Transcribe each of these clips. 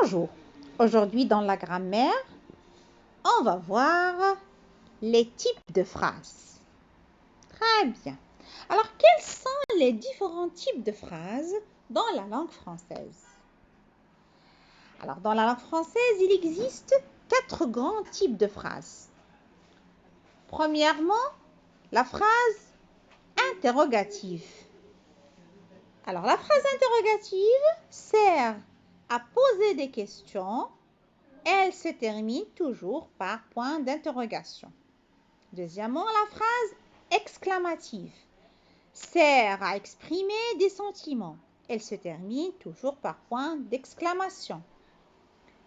Bonjour, aujourd'hui dans la grammaire, on va voir les types de phrases. Très bien. Alors, quels sont les différents types de phrases dans la langue française? Alors, dans la langue française, il existe 4 grands types de phrases. Premièrement, la phrase interrogative. Alors, la phrase interrogative sert à poser des questions. Elle se termine toujours par point d'interrogation. Deuxièmement, la phrase exclamative sert à exprimer des sentiments. Elle se termine toujours par point d'exclamation.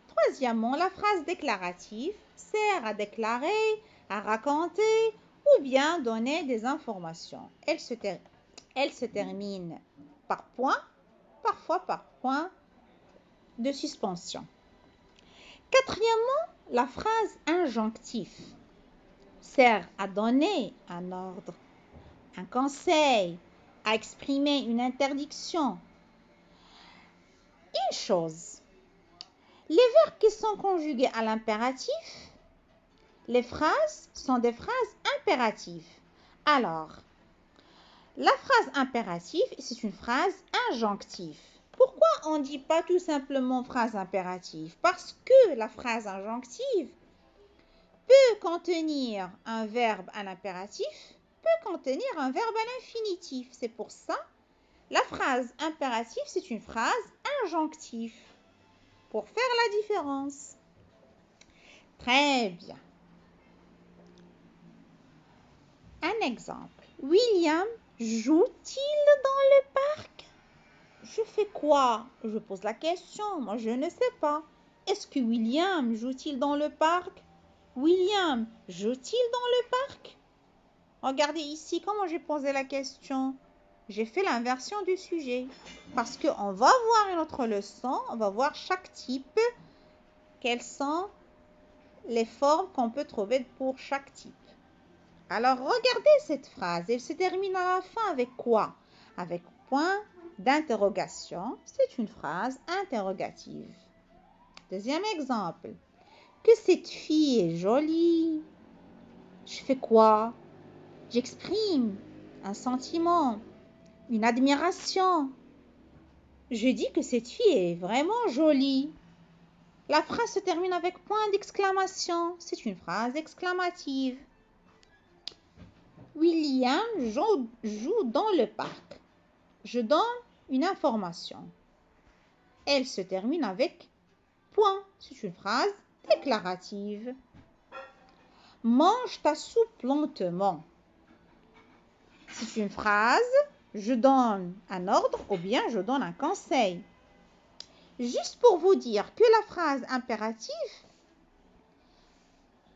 Troisièmement, la phrase déclarative sert à déclarer, à raconter ou bien donner des informations. Elle se termine par point, parfois par point de suspension. Quatrièmement, la phrase injonctive sert à donner un ordre, un conseil, à exprimer une interdiction. Une chose, les verbes qui sont conjugués à l'impératif, les phrases sont des phrases impératives. Alors, la phrase impérative, c'est une phrase injonctive. Pourquoi on ne dit pas tout simplement phrase impérative? Parce que la phrase injonctive peut contenir un verbe à l'impératif, peut contenir un verbe à l'infinitif. C'est pour ça, la phrase impérative, c'est une phrase injonctive. Pour faire la différence. Très bien. Un exemple. William joue-t-il dans le parc? Je fais quoi? Je pose la question. Moi, je ne sais pas. Est-ce que William joue-t-il dans le parc? William joue-t-il dans le parc? Regardez ici comment j'ai posé la question. J'ai fait l'inversion du sujet. Parce qu'on va voir une autre leçon. On va voir chaque type. Quelles sont les formes qu'on peut trouver pour chaque type. Alors, regardez cette phrase. Elle se termine à la fin avec quoi? Avec point d'interrogation. C'est une phrase interrogative. Deuxième exemple. Que cette fille est jolie. Je fais quoi? J'exprime un sentiment, une admiration. Je dis que cette fille est vraiment jolie. La phrase se termine avec point d'exclamation. C'est une phrase exclamative. William joue dans le parc. Je donne une information. Elle se termine avec point. C'est une phrase déclarative. Mange ta soupe lentement. C'est une phrase, je donne un ordre ou bien je donne un conseil. Juste pour vous dire que la phrase impérative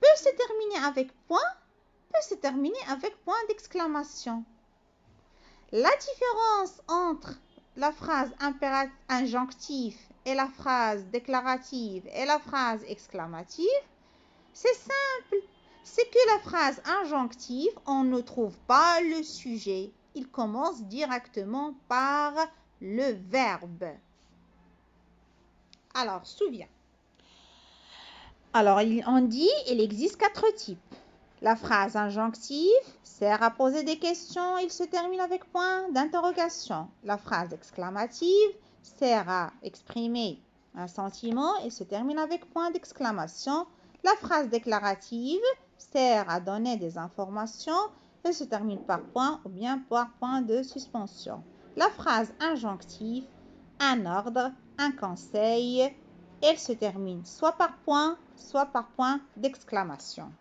peut se terminer avec point, peut se terminer avec point d'exclamation. La différence entre la phrase injonctive et la phrase déclarative et la phrase exclamative, c'est simple. C'est que la phrase injonctive, on ne trouve pas le sujet. Il commence directement par le verbe. Alors, souviens. Alors, on dit il existe 4 types. La phrase injonctive sert à poser des questions. Il se termine avec point d'interrogation. La phrase exclamative sert à exprimer un sentiment et se termine avec point d'exclamation. La phrase déclarative sert à donner des informations et se termine par point ou bien par point de suspension. La phrase injonctive, un ordre, un conseil, elle se termine soit par point d'exclamation.